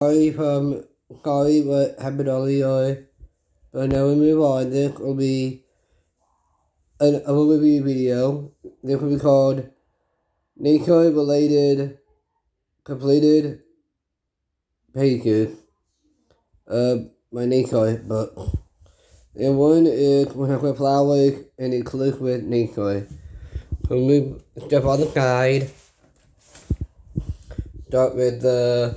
Sorry from sorry what happened earlier, but now we move on. This will be an overview video. This will be called nature related completed pages of my nature book. And one is when I put flowers and it clicks with nature. So move stuff on the side. Start with the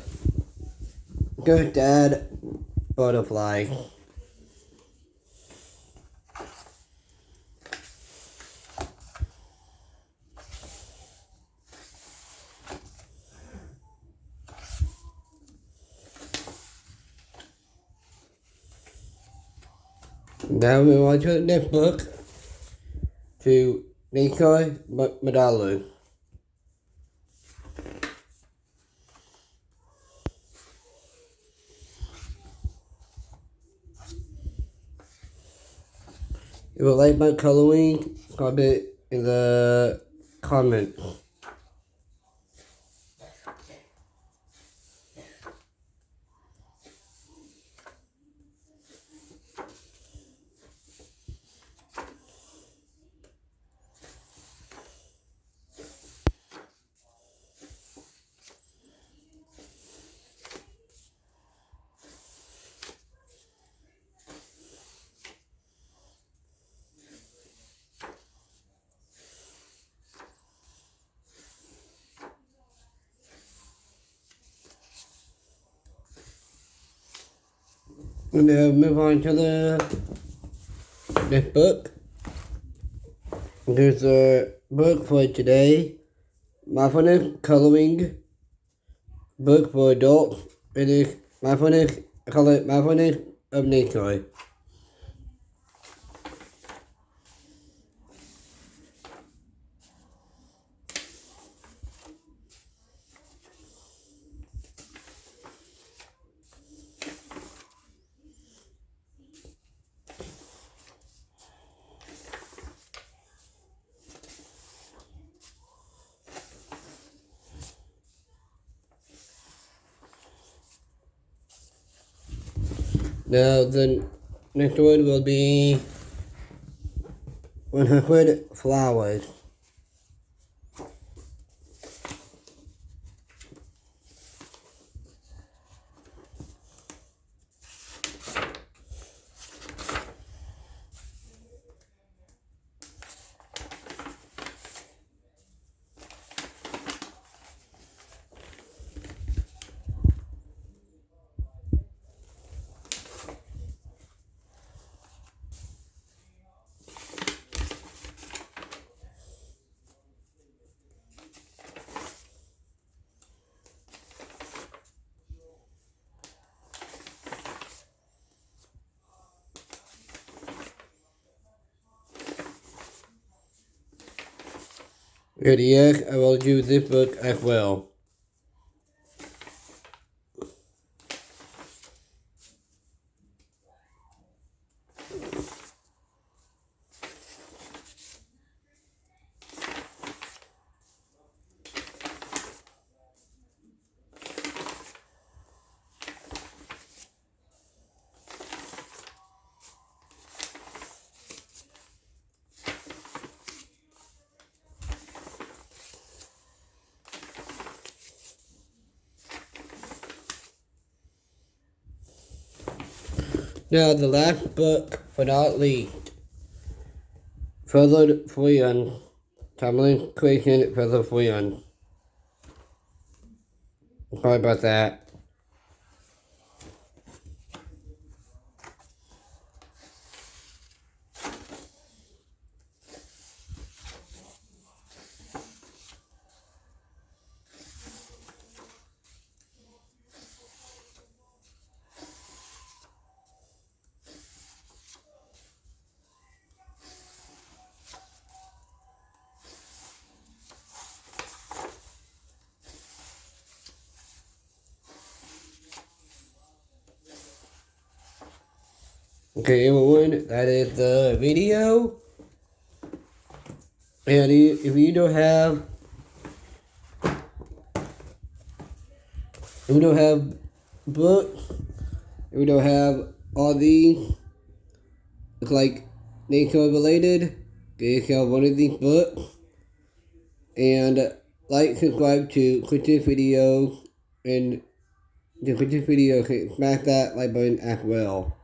good dad butterfly. Now we want to the next book to Nikkei Madalu. If you like my coloring, comment in the comments. And now move on to the next book. There's a book for today. Mindfulness coloring book for adults. It is mindfulness of nature. Now the next one will be 100 flowers. And yes, I will use this book as well. Now the last book, but not least, Further Freon, Tumbling Creation Further Freon. Sorry about that. Okay, everyone, that is the video. And if you don't have books. We don't have all these. It's like nature related. You can have one of these books. And like, subscribe to Christian videos, and the Christian video, smash that like button as well.